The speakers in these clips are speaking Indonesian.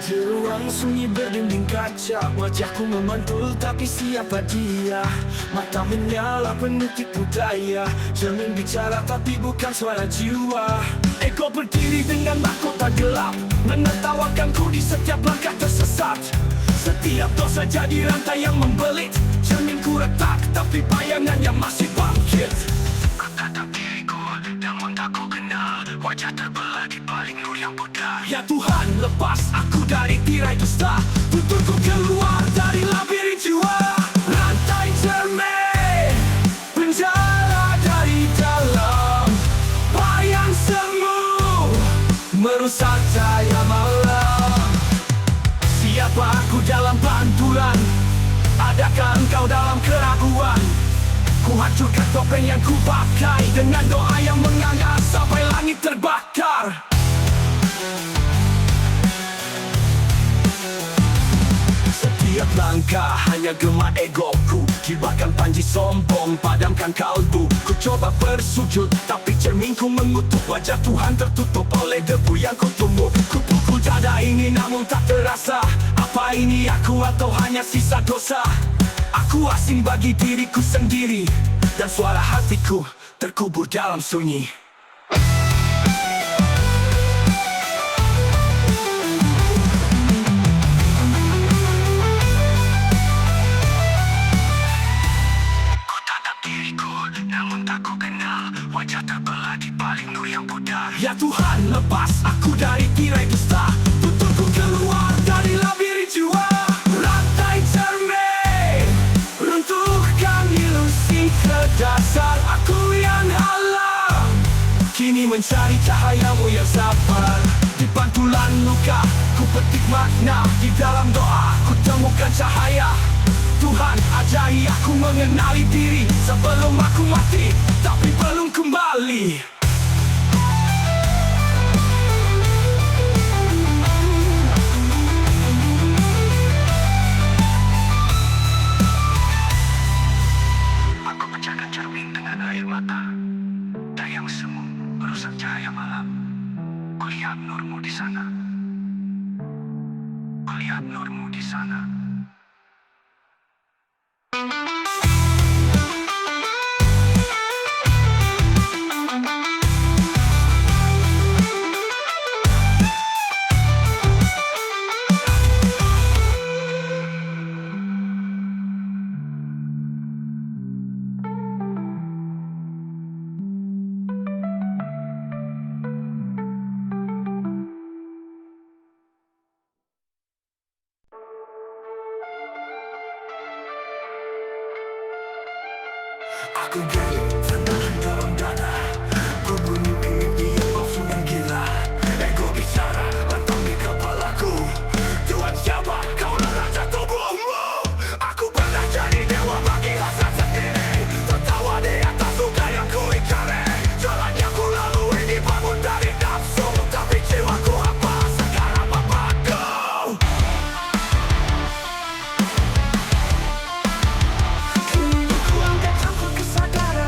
Di ruang sunyi berdinding kaca, wajahku memantul tapi siapa dia? Mata menyala penuh tipu daya, cermin bicara tapi bukan suara jiwa. Ego berdiri dengan mahkota gelap, menertawakanku di setiap langkah tersesat. Setiap dosa jadi rantai yang membelit, cerminku retak tapi bayangannya masih bangkit. Ku tatap diriku, namun tak ku kenal wajah terbelah di balik nur yang pudar. Ya Tuhan, lepas aku dari tirai dusta, tuntunku keluar dari labirin jiwa. Rantai cermin, penjara dari dalam, bayang semu merusak cahaya malam. Siapa aku dalam pantulan? Adakah engkau dalam keraguan? Ku hancurkan topeng yang ku pakai dengan doa yang menganga sampai langit terbakar. Setiap langkah hanya gema egoku, kibarkan panji sombong, padamkan kalbu. Ku coba bersujud tapi cerminku mengutuk, wajah Tuhan tertutup oleh debu yang kutumbuk. Ku pukul dada ini namun tak terasa, apa ini aku atau hanya sisa dosa? Aku asing bagi diriku sendiri, dan suara hatiku terkubur dalam sunyi. Ku tatap diriku, namun tak ku kenal wajah terbelah di balik nur yang pudar. Ya Tuhan, lepas aku dari tirai dusta, tuntunku keluar dari labirin jiwa. Rantai cermin, runtuhkan ilusi ke dasar aku yang alam. Kini mencari cahayamu yang sabar. Di pantulan luka, ku petik makna. Di dalam doa, ku temukan cahaya. Tuhan, ajari aku mengenali diri sebelum aku mati, tapi belum kembali. Aku pecahkan cermin dengan air mata. Dayang semu merusak cahaya malam. Kulihat nurmu di sana. Kulihat nurmu di sana. Aku geli, tenang dalam dada. Ku bermimpi dia palsu dan gila. Ego bicara, lantang di kepalaku. Tuhan siapa? Kaulah raja tubuhmu. Aku pernah jadi dewa bagi hasrat sendiri. Tertawa di atas luka yang ku ingkari. Jalan yang ku lalui dibangun dari nafsu, tapi jiwaku apa sekarang Bapakku. Kini ku angkat tanpa kesadaran.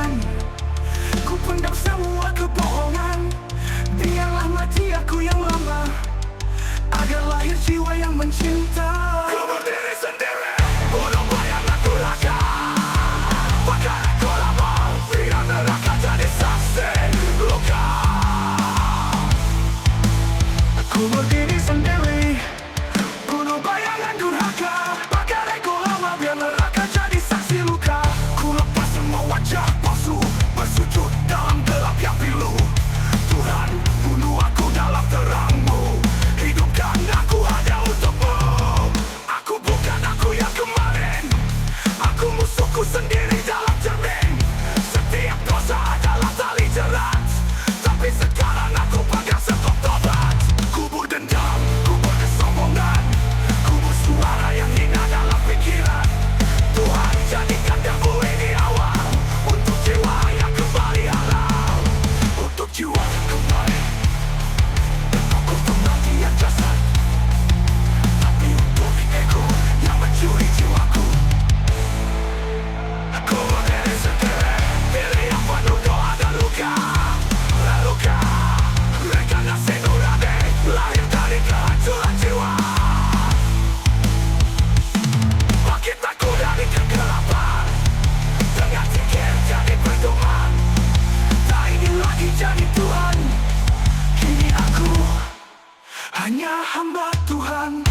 hamba Tuhan.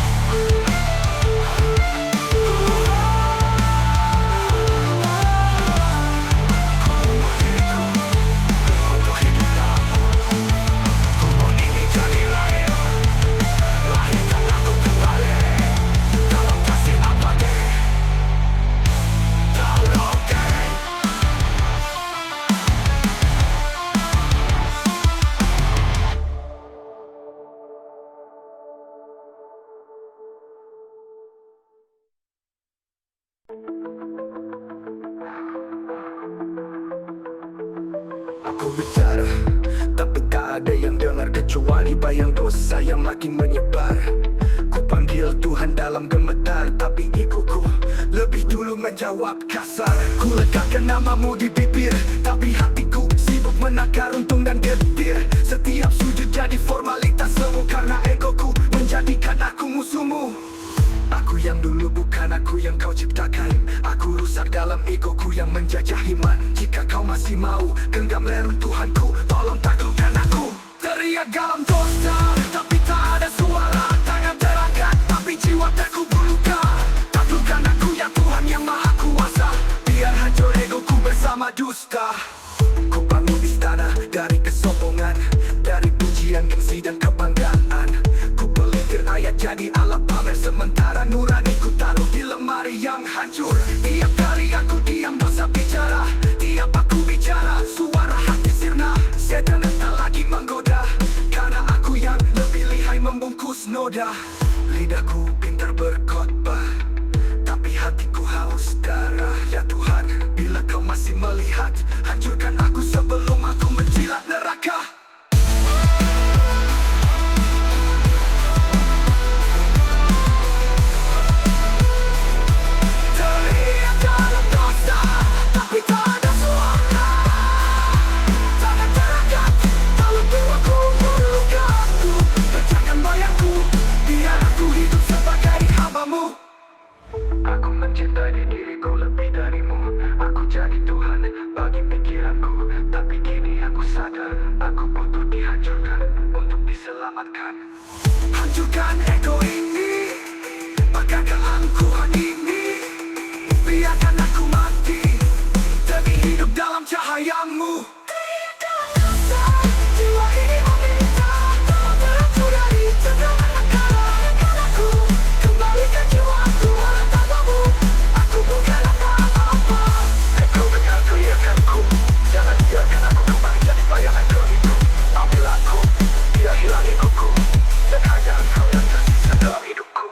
Aku bicara, tapi tak ada yang dengar kecuali bayang dosa yang makin menyebar. Ku panggil Tuhan dalam gemetar, tapi ikuku lebih dulu menjawab kasar. Ku letakkan namamu di bibir, tapi hatiku sibuk menakar untung dan getir. Setiap sujud jadi formalitas semu, karena egoku menjadikan aku musuhmu. Aku yang dulu bukan aku yang kau ciptakan. Aku rusak dalam egoku yang menjajah iman. Jika kau masih mau genggam leher Tuhanku, tolong taklukkan aku. Teriak dalam dosa, tapi tak ada suara. Tangan terangkat, tapi jiwa terkubur luka. Taklukkan aku ya Tuhan yang maha kuasa. Biar hancur egoku bersama dusta. Ku bangun istana dari kesombongan, dari pujian, gengsi dan kebanggaan. Ku pelintir ayat jadi alat pamer, sementara nuraniku taruh di lemari yang hancur. Tiap kali aku diam dosa bicara, tiap aku bicara suara hati sirna. Setan tak lagi menggoda, karena aku yang lebih lihai membungkus noda. Lidahku pintar berkhotbah, tapi hatiku haus darah. Ya Tuhan, bila kau masih melihat, hancurkan aku sebelum aku menjilat neraka. Teriak dalam dosa, tapi tak ada suara. Tangan terangkat, tolong jiwaku berlukaku. Pecahkan bayangku, biar aku hidup sebagai hambamu. Aku mencintai diriku lebih darimu. Aku jadi Tuhan bagi pikiranku, tapi kini aku sadar aku butuh dihancurkan untuk diselamatkan. Hancurkan ego ini, pakai keangkuhan ini. Biarkan aku mati demi hidup dalam cahayamu. Tidak dosa, jiwa ini meminta, tolong beratur dari tengah akal aku. Kembalikan jiwaku oleh tanganmu. Aku bukan apa-apa. Engkau dengar teriakanku, jangan biarkan aku kembali jadi bayangan diriku. Ambil aku, biar hilang egoku, dan hanya engkau yang tersisa dalam hidupku.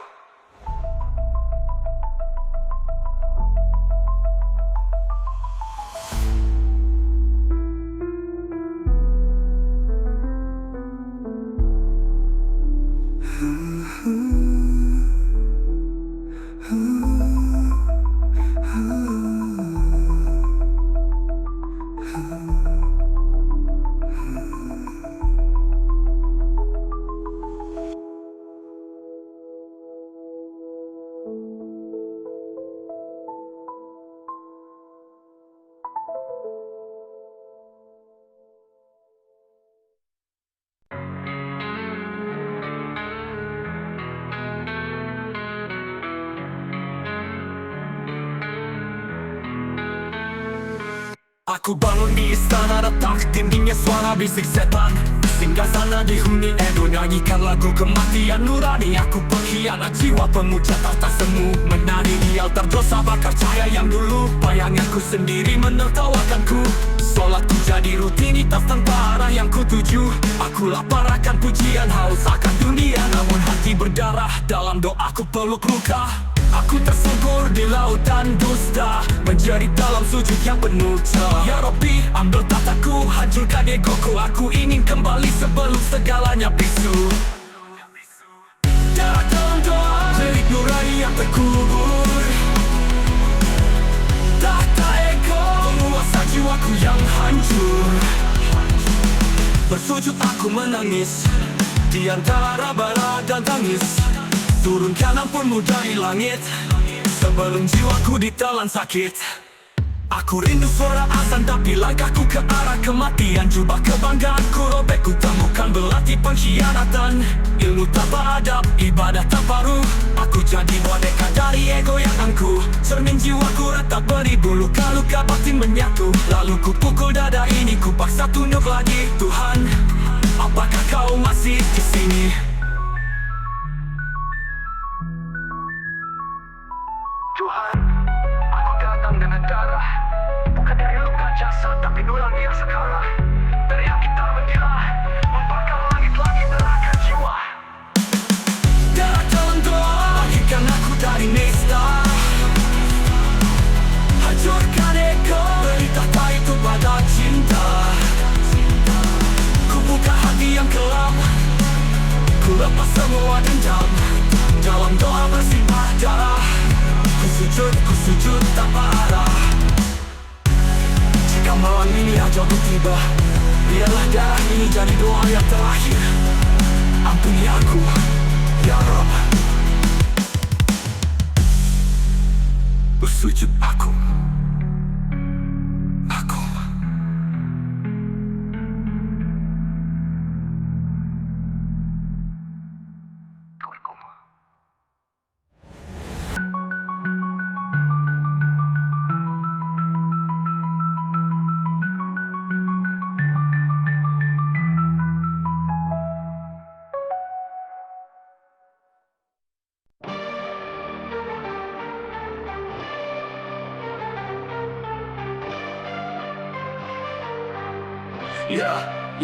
Aku bangun di istana, retak dindingnya suara bisik setan. Singgah sana di huni Edo, nyanyikan lagu kematian nurani. Aku pengkhianat jiwa, pemuja tahta semu, menari di altar dosa, bakar cahaya yang dulu. Bayanganku sendiri menertawakanku. Solatku jadi rutinitas tanpa arah yang kutuju. Aku lapar akan pujian, haus akan dunia, namun hati berdarah, dalam doaku peluk luka. Aku tersungkur di lautan dusta, menjerit dalam sujud yang penuh celah. Ya Rabbi, ambil tataku, hancurkan egoku. Aku ingin kembali sebelum segalanya bisu. Darah dalam doa, jerit nurani yang terkubur. Tahta ego, menguasai jiwaku yang hancur. Bersujud aku menangis, di antara bara dan tangis. Turunkan ampunmu dari langit, sebelum jiwaku ditelan sakit. Aku rindu suara azan, tapi langkahku ke arah kematian. Jubah kebanggaanku robek, ku temukan berlatih pengkhianatan. Ilmu tanpa adab, ibadah tanpa ruh. Aku jadi boneka dari ego yang angkuh. Cermin jiwaku retak beribu, luka-luka batin menyatu. Lalu ku pukul dada ini, ku paksa tunduk lagi. Tuhan, apakah kau masih di sini? Tuhan, aku datang dengan darah, bukan dari luka jasad, tapi nurani yang sekala. Teriak kita mendilah, membakar langit-langit neraka jiwa. Darah dalam doa, bangkitkan aku dari nesta. Hancurkan ego, beri tahta itu pada cinta. Ku buka hati yang kelam, ku lepas semua dendam. Dalam doa bersimbah darah, ku sujud tanpa arah. Jika malam ini ajalku tiba, biarlah darah ini jadi doa yang terakhir. Ampuni aku, ya Rabb. Bersujud aku.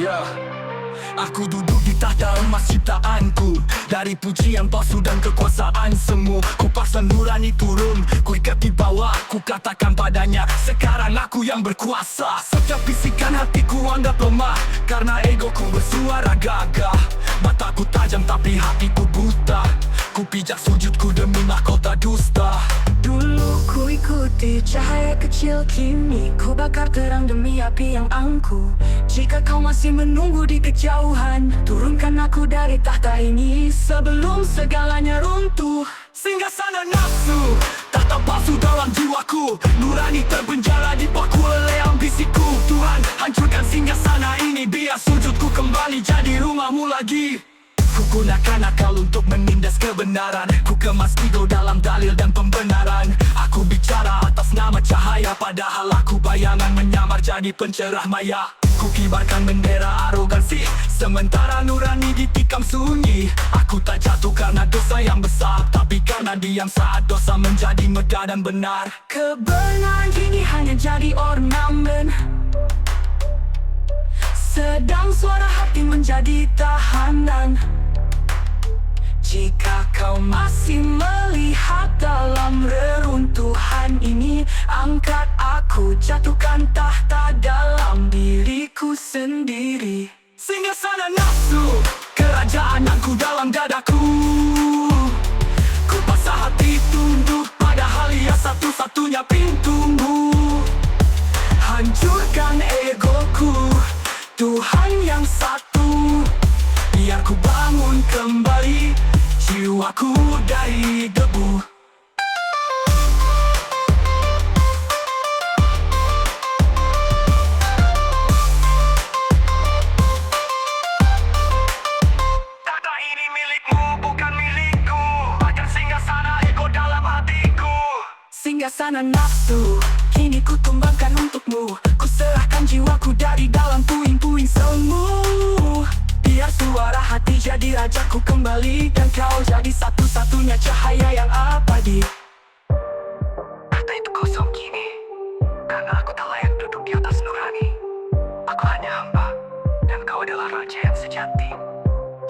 Ya, aku duduk di tahta emas ciptaanku. Dari pujian palsu dan kekuasaan semu, ku paksa nurani turun, ku ikat di bawah. Ku katakan padanya, sekarang aku yang berkuasa. Setiap bisikan hatiku anggap lemah, karena egoku bersuara gagah. Mataku tajam tapi hatiku buta, ku pijak sujudku demi mahkota dusta. Dulu ku ikuti cahaya kecil, kini ku bakar terang demi api yang angkuh. Jika kau masih menunggu di kejauhan, turunkan aku dari tahta ini sebelum segalanya runtuh. Singgasana nafsu, tahta palsu dalam jiwaku. Nurani terpenjara dipaku oleh ambisiku. Tuhan, hancurkan singgasana ini, biar sujudku kembali jadi rumahmu lagi. Ku gunakan akal untuk menindas kebenaran, ku kemas ego dalam dalil dan pembenaran. Aku bicara atas nama cahaya, padahal aku bayangan menyamar jadi pencerah maya. Ku kibarkan bendera arogansi, sementara nurani ditikam sunyi. Aku tak jatuh karena dosa yang besar, tapi karena diam saat dosa menjadi megah dan benar. Kebenaran kini hanya jadi ornamen, sedang suara hati menjadi tahanan. Jika kau masih melihat dalam reruntuhan ini, angkat aku, jatuhkan tahta dalam diriku sendiri. Singgasana nafsu, kerajaanku dalam dadaku. Ku paksa hati tunduk, padahal ia satu-satunya pintumu. Hancurkan egoku, Tuhan yang satu, biar ku bangun kembali jiwaku dari debu. Tahta ini milikmu, bukan milikku. Akan singgasana ego dalam hatiku. Singgasana nafsu, kini ku tumbangkan untukmu. Ku serahkan jiwaku dari dalam puing-puing semu. Biar suara hati jadi rajaku kembali, dan kau jadi satu-satunya cahaya yang abadi. Tahta itu kosong kini, karena aku tak layak duduk di atas nurani. Aku hanya hamba, dan kau adalah raja yang sejati,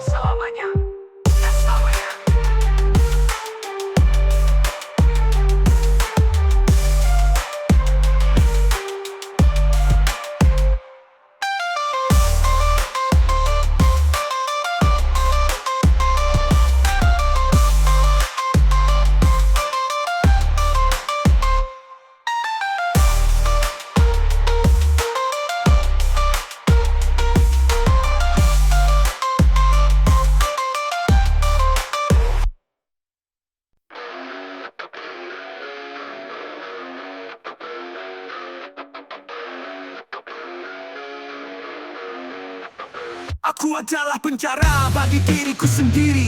selamanya dan selamanya. Aku adalah penjara bagi diriku sendiri,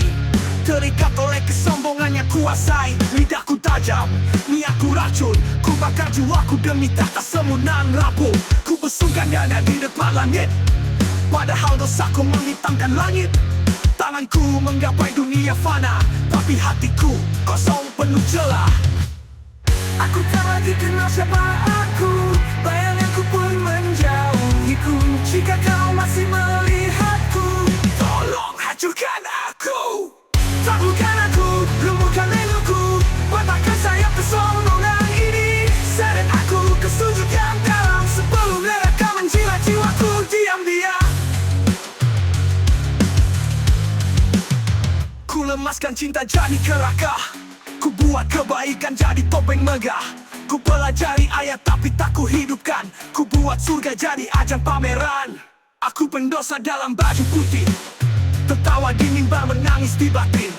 terikat oleh kesombongan yang kuasai. Lidahku tajam, niatku racun, ku bakar jiwaku demi tahta semunan rapuh. Ku besungkan dada di depan langit, padahal dosaku menghitamkan langit. Tanganku menggapai dunia fana, tapi hatiku kosong penuh celah. Aku tak lagi kenal siapa aku, bayanganku pun menjauhiku. Jika kau masih melihatku, tolong hancurkan aku. Taburkan aku, lumurkan egoku, patahkan sayap kesombongan ini. Seret aku ke sujud yang dalam, sebelum neraka menjilat jiwaku diam-diam. Ku lemaskan cinta jadi keraka, ku buat kebaikan jadi topeng megah. Ku pelajari ayat tapi tak ku hidupkan, ku buat surga jadi ajang pameran. Aku pendosa dalam baju putih, tertawa di mimbar menangis di batin.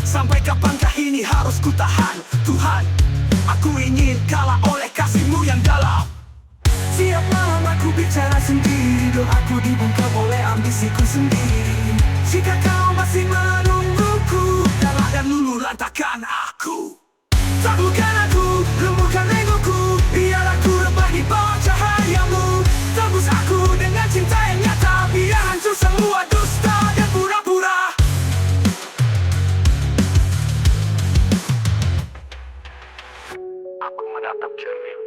Sampai kapankah ini harus ku tahan? Tuhan, aku ingin kalah oleh kasih-Mu yang dalam. Tiap malam aku bicara sendiri, doaku dibungkam oleh ambisiku sendiri. Jika kau masih menungguku, kalah dan luluh lantakan aku. Taburkan aku, lumurkan egoku, biar aku rebah di bawah cahaya-Mu. Tebus aku dengan cinta yang nyata, biar hancur semua dusta dan pura-pura. Aku menatap cermin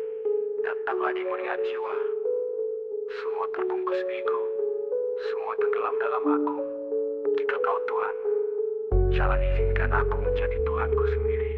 dan tak lagi melihat jiwa. Semua terbungkus ego, semua tenggelam dalam aku. Jika Kau Tuhan, jangan izinkan aku menjadi Tuhanku sendiri.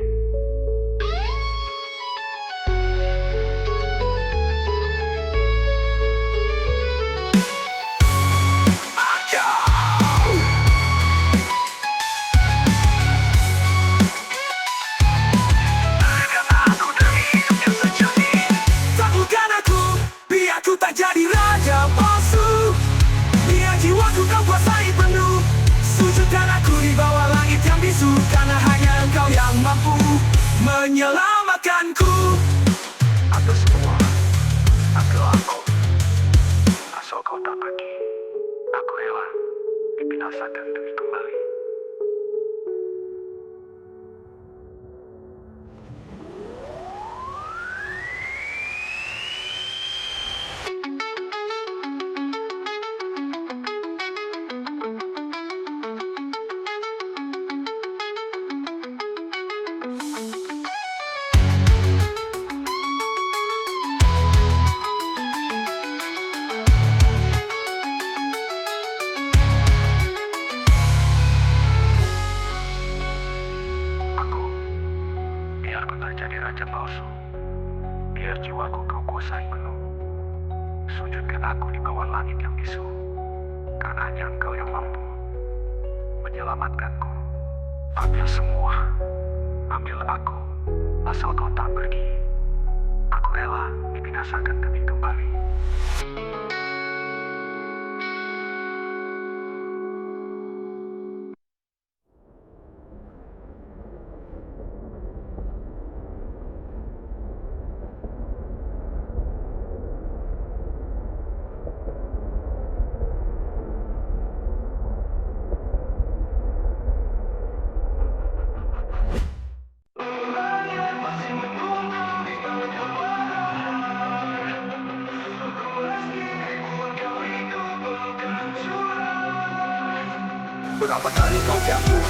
Aku tak jadi raja palsu, biar jiwaku Kau kuasai penuh. Sujudkan aku di bawah langit yang bisu, karena hanya Engkau yang mampu menyelamatkanku. Atau semua, atau aku, asal Kau tak pergi, aku rela dibinasakan demi kembali. Biar pernah jadi raja palsu, biar jiwaku Kau kuasai penuh. Sujudkan aku di bawah langit yang bisu, karena hanya Engkau yang mampu menyelamatkanku. Ambil semua, ambil aku, asal Kau tak pergi. Aku rela dibinasakan demi kembali. Berapa kali kau jatuh,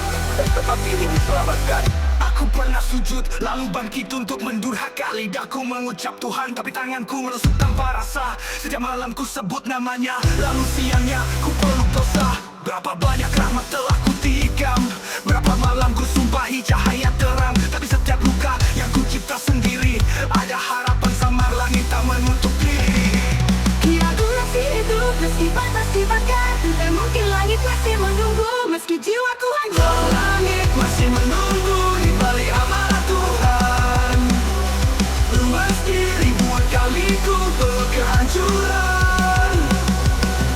tetap ingin diselamatkan. Aku pernah sujud, lalu bangkit untuk mendurhaka. Lidahku mengucap Tuhan, tapi tanganku menusuk tanpa rasa. Setiap malam ku sebut namanya, lalu siangnya ku peluk dosa. Berapa banyak rahmat telah ku tikam, berapa malam ku sumpahi cahaya terang. Tapi setiap luka yang ku cipta sendiri, ada harapan samar langit tak menutup diri. Aku masih hidup meski batas dibakar, dan mungkin langit masih menunggu meski jiwaku hancur. Langit masih menunggu di balik amarah Tuhan, meski ribuan kali ku berkehancuran.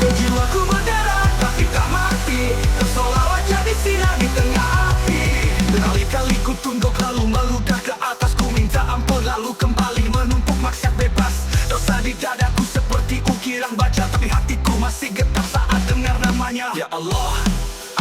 Jiwaku berdarah tapi tak mati, tersolawat jadi sinar di tengah api. Berkali-kali ku tunduk lalu meludah ke atas, ku minta ampun lalu kembali menumpuk maksiat bebas. Dosa di dadaku seperti ukiran baja, tapi hatiku masih getar saat dengar namanya. Allah,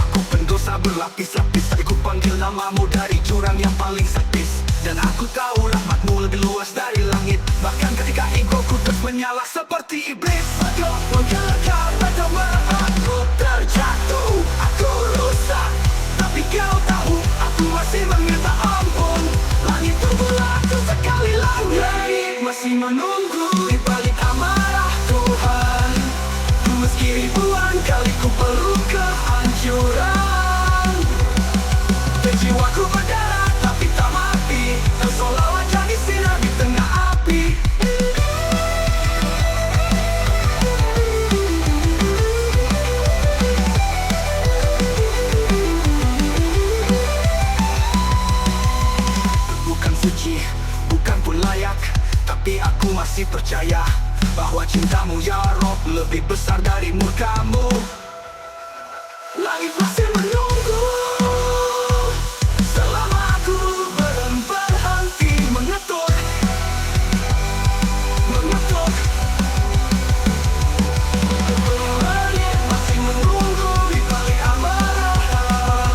aku pendosa berlapis-lapis, tapi ku panggil namamu dari jurang yang paling saktis. Dan aku tahu rahmatmu lebih luas dari langit, bahkan ketika egoku terus menyala seperti iblis. Aku mengelakkan pertama, aku terjatuh, aku rusak, tapi kau tahu aku masih meminta ampun. Langit terbelah sekali lagi, masih menunggu di balik amarah Tuhan. Meski ribuan kali ku perlu kehancuran, dan jiwaku berdarah tapi tak mati, seolah jadi sinar di tengah api. Bukan suci, bukan pun layak, tapi aku masih percaya bahwa cintamu ya Rob lebih besar dari murkamu. Langit masih menunggu selama aku berhenti mengetuk. Langit masih menunggu di balik amarah,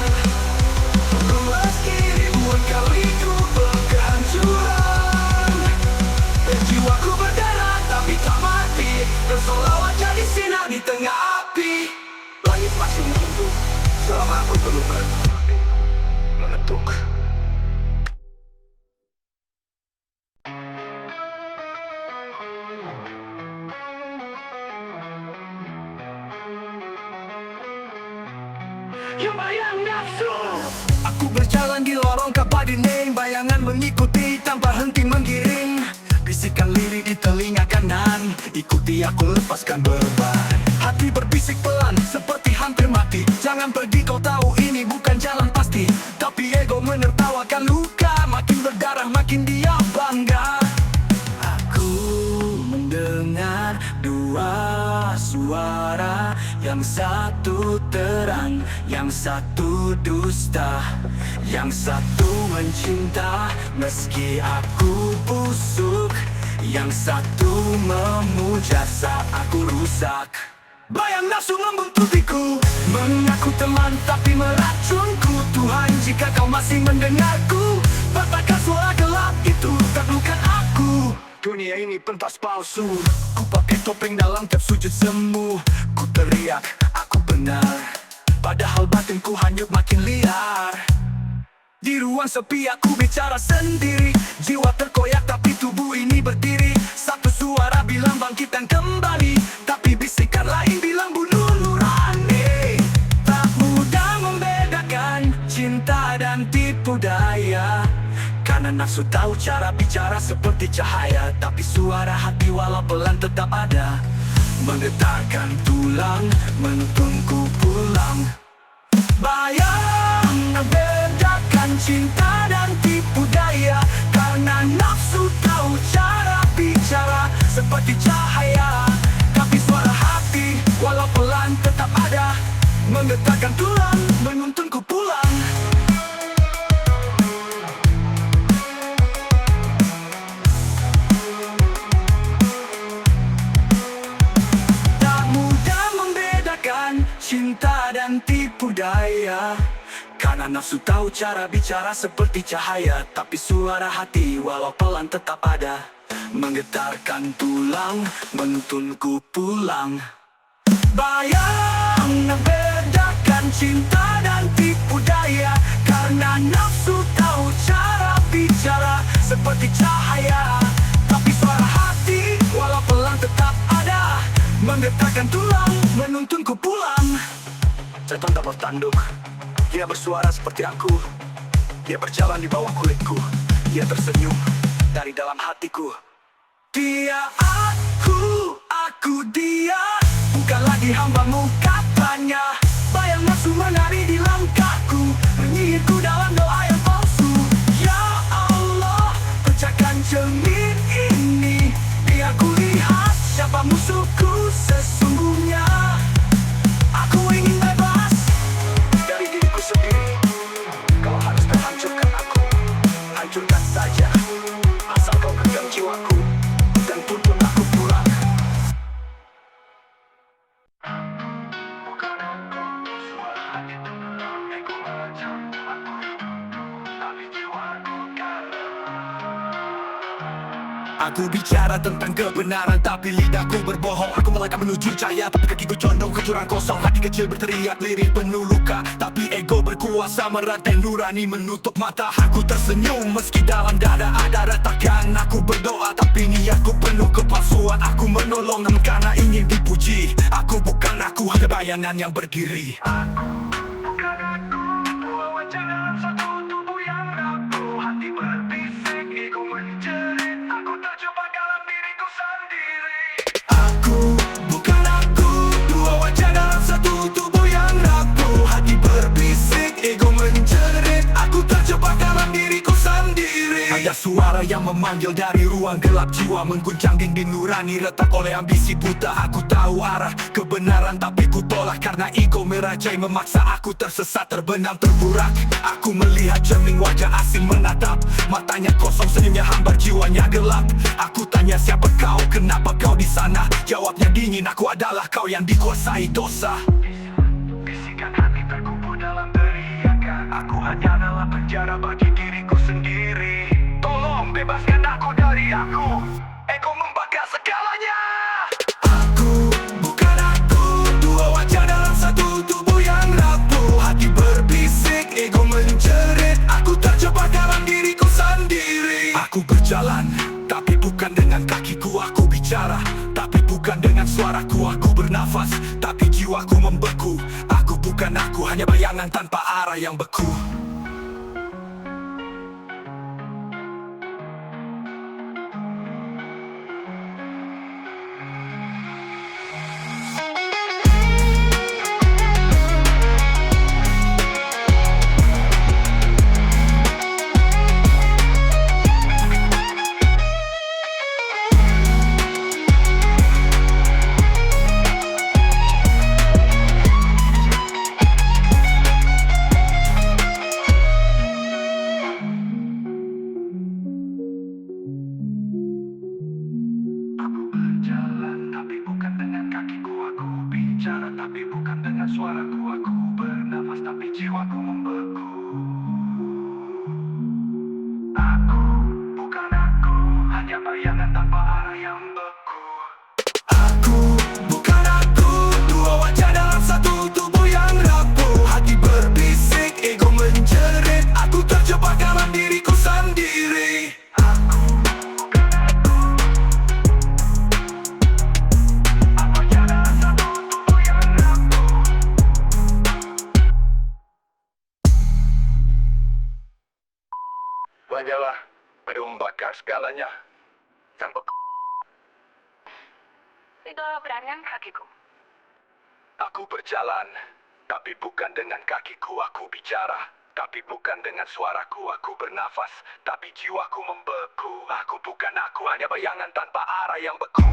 meski ribuan kali ku berkehancuran, dan jiwaku berdarah tapi tak mati, seolah jadi sinar di tengah api. Langit masih menunggu selama aku belum berhenti mengetuk. Yang bayang nafsu, aku berjalan di lorong kabadining, bayangan mengikuti tanpa henti menggiring. Bisikan lirik di telinga kanan, ikuti aku lepaskan beban. Hati berbisik pelan seperti hampir mati, jangan pergi kau tahu ini bukan jalan pasti. Tapi ego menertawakan luka, makin berdarah makin dia bangga. Aku mendengar dua suara, yang satu terang, yang satu dusta, yang satu mencinta meski aku busuk, yang satu memuja saat aku rusak. Bayang nafsu membuntutiku, mengaku teman tapi meracunku. Tuhan, jika kau masih mendengarku, patahkan suara gelap itu, taklukkan aku. Dunia ini pentas palsu, ku pakai topeng dalam tiap sujud semu. Ku teriak, aku benar, padahal batinku hanyut makin liar. Di ruang sepi aku bicara sendiri, jiwa terkoyak tapi tubuh ini berdiri. Satu suara bilang bangkitkan kembali, tapi bisikan lain bilang bunuh nurani. Tak mudah membedakan cinta dan tipu daya, karena nafsu tahu cara bicara seperti cahaya, tapi suara hati walau pelan tetap ada, menggetarkan tulang, menuntunku pulang. Bayang membedakan cinta dan tipu daya, karena nafsu tahu cara bicara seperti cahaya, tapi suara hati walau pelan tetap ada, menggetarkan tulang, menuntunku pulang. Tak mudah membedakan cinta dan tipu daya, karena nafsu tahu cara bicara seperti cahaya, tapi suara hati walau pelan tetap ada, menggetarkan tulang, menuntunku pulang. Bayang membedakan cinta dan tipu daya, karena nafsu tahu cara bicara seperti cahaya, tapi suara hati walau pelan tetap ada, menggetarkan tulang, menuntunku pulang. Setan tak bertanduk, dia bersuara seperti aku, dia berjalan di bawah kulitku, dia tersenyum dari dalam hatiku. Dia aku dia, bukan lagi hambamu katanya. Bayang nafsu menari di langkahku, menyihirku dalam doa yang palsu. Ya Allah, pecahkan cermin ini, biar ku lihat siapa musuhku sesungguhnya. Aku ingin bebas dari diriku sendiri. Kau harus menghancurkan aku, hancurkan saja, asal kau genggam jiwaku dan tuntun aku pulang. Aku bicara tentang kebenaran tapi lidahku berbohong. Aku melangkah menuju cahaya tapi kakiku condong ke jurang kosong. Hati kecil berteriak lirik penuh luka, tapi ego berkuasa merantai nurani menutup mata. Aku tersenyum meski dalam dada ada retakan. Aku berdoa tapi niatku penuh kepalsuan. Aku menolong namun karena ingin dipuji. Aku bukan aku, hanya bayangan yang berdiri. Bukan aku, dua wajah dalam satu tubuh yang rapuh. Hati berbisik, ego menjerit. Aku terjebak dalam diriku sendiri. Aku bukan aku, dua wajah dalam satu tubuh yang rapuh. Hati berbisik, ego menjerit. Aku terjebak dalam diriku sendiri. Ada suara yang memanggil dari ruang gelap jiwa, mengguncang dinding nurani retak oleh ambisi buta. Aku tahu arah kebenaran tapi ku tolak karena ego merajai memaksa aku tersesat, terbenam, terburak. Aku melihat cermin wajah asing menatap, matanya kosong, senyumnya hambar, jiwanya gelap. Aku tanya siapa kau, kenapa kau di sana? Jawabnya dingin, aku adalah kau yang dikuasai dosa. Bisikan hati terkubur dalam teriakan. Aku hanya dalam penjara bagi diriku sendiri. Tolong bebaskan aku dari aku. Ego membakar segalanya. Aku bukan aku, dua wajah dalam satu tubuh yang rapuh. Hati berbisik, ego menjerit. Aku terjebak dalam diriku sendiri. Aku berjalan, tapi bukan dengan kakiku. Aku bicara, tapi bukan dengan suaraku. Aku bernafas, tapi jiwaku membeku. Aku bukan aku, hanya bayangan tanpa arah yang beku. Aku berjalan tapi bukan dengan kakiku. Aku bicara tapi bukan dengan suaraku. Aku bernafas tapi jiwaku membeku. Aku bukan aku, hanya bayangan tanpa arah yang beku. Aku bukan aku, dua wajah dalam satu tubuh yang rapuh. Hati berbisik, ego menjerit. Aku terjebak dalam diriku sendiri. Aku bukan aku. Apa jalan satu tubuh yang rapuh. Wanyalah membakar segalanya. Sampai Itu berangan kakiku. Aku berjalan, tapi bukan dengan kakiku. Aku bicara, tapi bukan dengan suaraku. Aku bernafas, tapi jiwaku membeku. Aku bukan aku, hanya bayangan tanpa arah yang beku.